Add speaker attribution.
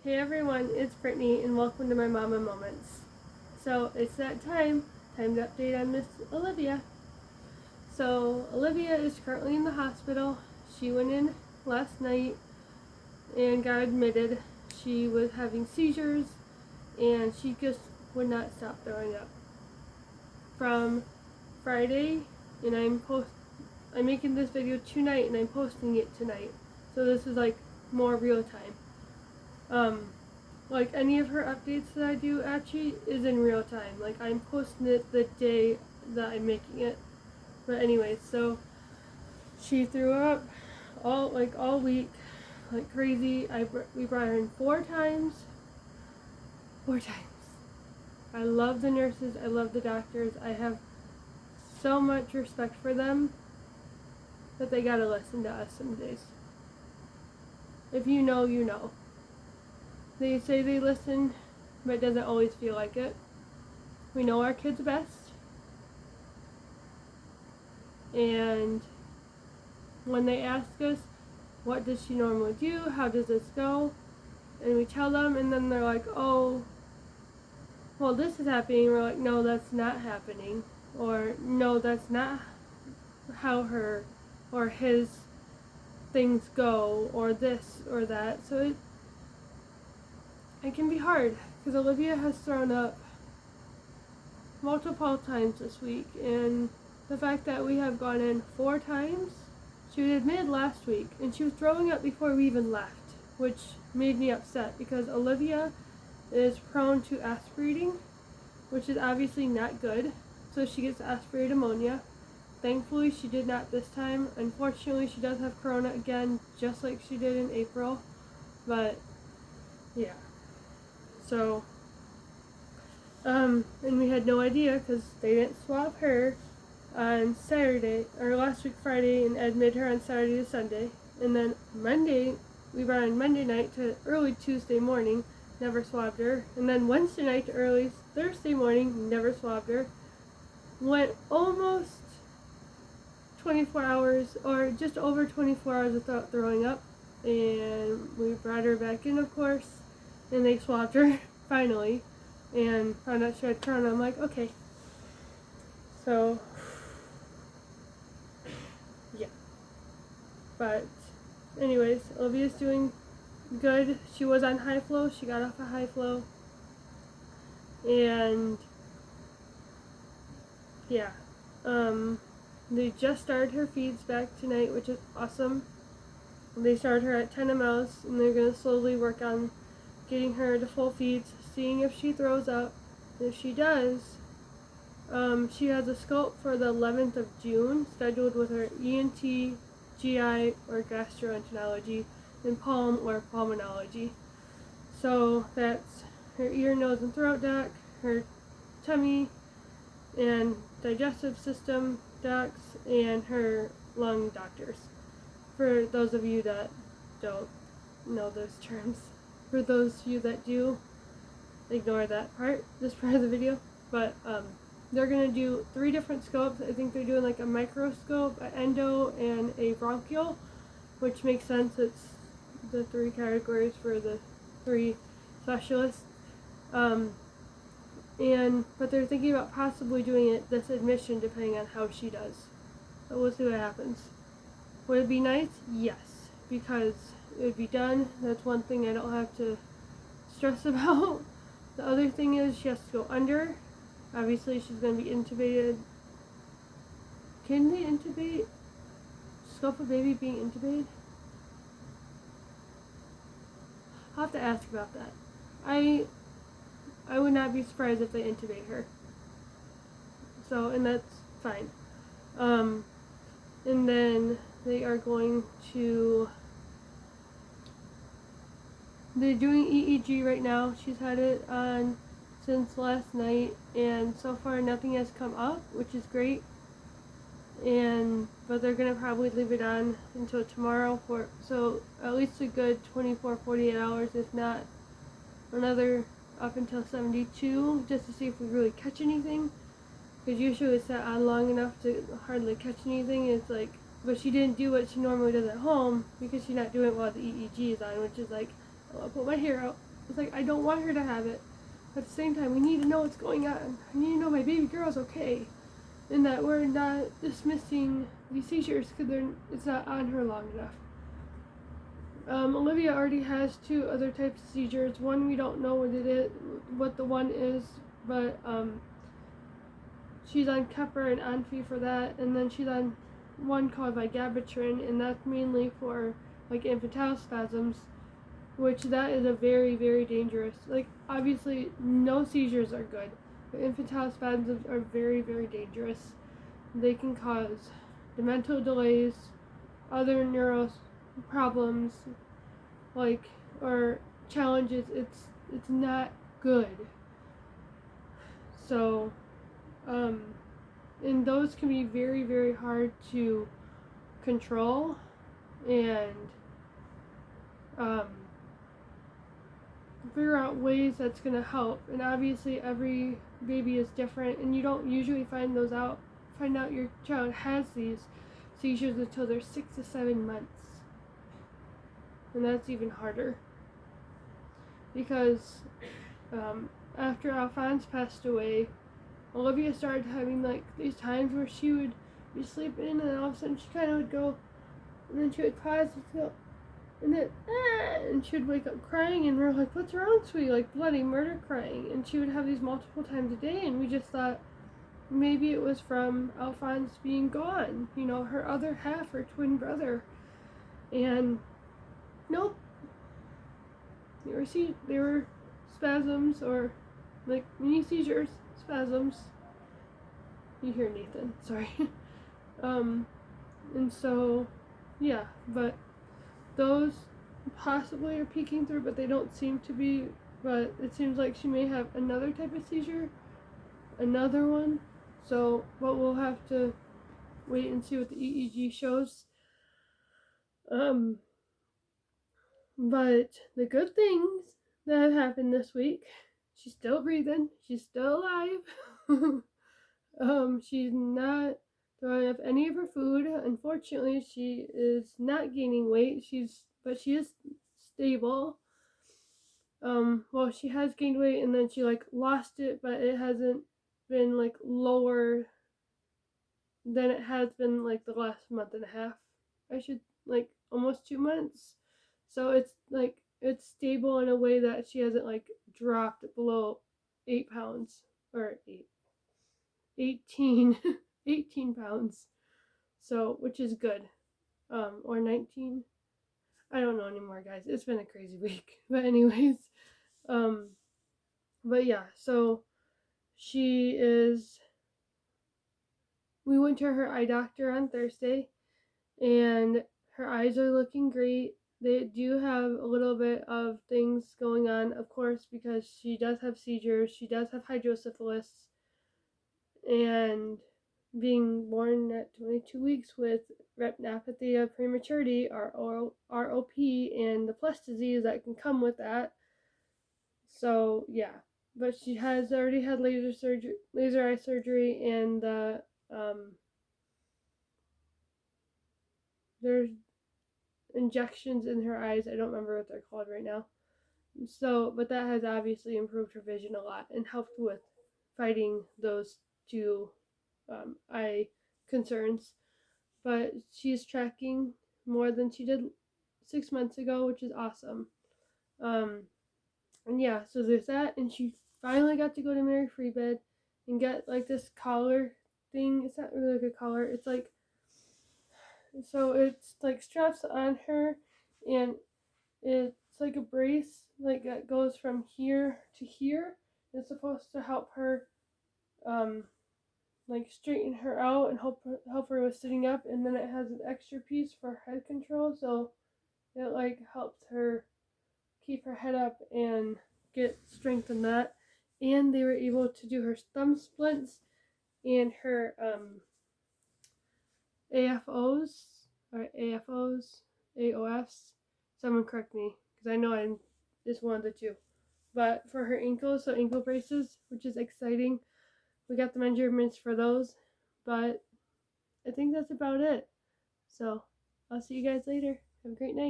Speaker 1: Hey everyone, it's Brittany and welcome to my Mama Moments. So it's that time to update on Miss Olivia. So Olivia is currently in the hospital. She went in last night and got admitted. She was having seizures and she just would not stop throwing up. From Friday, and I'm making this video tonight and I'm posting it tonight. So this is like more real time. Like any of her updates that I do actually is in real time. Like I'm posting it the day that I'm making it. But anyways, so she threw up all week, like crazy. We brought her in 4 times. 4 times. I love the nurses. I love the doctors. I have so much respect for them that they gotta listen to us some days. If you know, you know. They say they listen, but it doesn't always feel like it. We know our kids best. And when they ask us, what does she normally do? How does this go? And we tell them, and then they're like, oh, well, this is happening. We're like, no, that's not happening. Or, no, that's not how her or his things go, or this or that. So it can be hard, because Olivia has thrown up multiple times this week, and the fact that we have gone in 4 times, she was admitted last week, and she was throwing up before we even left, which made me upset, because Olivia is prone to aspirating, which is obviously not good, so she gets aspirated ammonia. Thankfully, she did not this time. Unfortunately, she does have corona again, just like she did in April, but yeah. So, and we had no idea because they didn't swab her on Saturday, or last week Friday, and admit her on Saturday to Sunday. And then Monday, we brought on Monday night to early Tuesday morning, never swabbed her. And then Wednesday night to early Thursday morning, never swabbed her. Went almost 24 hours, or just over 24 hours without throwing up. And we brought her back in, of course, and they swabbed her, finally, and found out she had corona. I'm like, okay. So, yeah. But, anyways, Olivia's doing good. She was on high flow. She got off of high flow. And, yeah. They just started her feeds back tonight, which is awesome. They started her at 10 mLs, and they're going to slowly work on getting her to full feeds, seeing if she throws up. If she does, she has a scope for the 11th of June, scheduled with her ENT, GI, or gastroenterology, and palm or pulmonology. So that's her ear, nose, and throat doc, her tummy and digestive system docs, and her lung doctors. For those of you that don't know those terms. For those of you that do, ignore that part, this part of the video. But they're going to do 3 different scopes. I think they're doing like a microscope, an endo, and a bronchial, which makes sense. It's the 3 categories for the 3 specialists. But they're thinking about possibly doing it this admission depending on how she does. So we'll see what happens. Would it be nice? Yes, because it would be done. That's one thing I don't have to stress about. The other thing is she has to go under. Obviously, she's going to be intubated. Can they intubate? Scope a baby being intubated? I'll have to ask about that. I would not be surprised if they intubate her. So, and that's fine. And then they are going to... They're doing EEG right now. She's had it on since last night, and so far nothing has come up, which is great. But they're gonna probably leave it on until tomorrow so at least a good 24-48 hours, if not another up until 72, just to see if we really catch anything. Because usually it's not on long enough to hardly catch anything. It's like, but she didn't do what she normally does at home because she's not doing it while the EEG is on, which is like, I'll put my hair out. It's like, I don't want her to have it. But at the same time, we need to know what's going on. I need to know my baby girl's okay. And that we're not dismissing these seizures because it's not on her long enough. Olivia already has 2 other types of seizures. One, we don't know what the one is, but she's on Keppra and Onfi for that, and then she's on one called vigabatrin, and that's mainly for like infantile spasms, which that is a very, very dangerous. Like, obviously, no seizures are good, but infantile spasms are very, very dangerous. They can cause mental delays, other neuro problems, like, or challenges. It's not good. So, and those can be very, very hard to control and figure out ways that's going to help. And obviously every baby is different, and you don't usually find out your child has these seizures until they're 6 to 7 months. And that's even harder because after Alphonse passed away, Olivia started having like these times where she would be sleeping and all of a sudden she kind of would go, and then she would pause and go, and then and she would wake up crying, and we're like, what's wrong, sweetie? Like bloody murder crying. And she would have these multiple times a day, and we just thought maybe it was from Alphonse being gone, her other half, her twin brother. And nope, they were spasms, or like mini seizures, spasms. You hear Nathan, sorry. And so, yeah, but those possibly are peeking through, but they don't seem to be. But it seems like she may have another type of seizure, another one. So, but we'll have to wait and see what the EEG shows. But the good things that have happened this week, she's still breathing, she's still alive. She's not throwing up any of her food. Unfortunately, she is not gaining weight. But she is stable. Well, she has gained weight and then she like lost it, but it hasn't been like lower than it has been like the last month and a half. Like almost 2 months. So it's stable in a way that she hasn't like dropped below 8 pounds or 18 18 pounds. So, which is good. Or 19. I don't know anymore, guys. It's been a crazy week. But anyways, but yeah, so we went to her eye doctor on Thursday, and her eyes are looking great. They do have a little bit of things going on, of course, because she does have seizures, she does have hydrocephalus, and being born at 22 weeks with retinopathy of prematurity, or ROP, and the plus disease that can come with that. So yeah, but she has already had laser eye surgery, and there's injections in her eyes. I don't remember what they're called right now. So, but that has obviously improved her vision a lot and helped with fighting those 2 eye concerns. But she's tracking more than she did 6 months ago, which is awesome. And yeah, so there's that, and she finally got to go to Mary Free Bed and get like this collar thing. It's not really like a collar. It's like straps on her, and it's like a brace, like that goes from here to here. It's supposed to help her, like straighten her out and help her with sitting up. And then it has an extra piece for head control, so it like helps her keep her head up and get strength in that. And they were able to do her thumb splints and her AOFs. Someone correct me, because I know I'm just one of the 2. But for her ankles, so ankle braces, which is exciting. We got the measurements for those, but I think that's about it. So I'll see you guys later. Have a great night.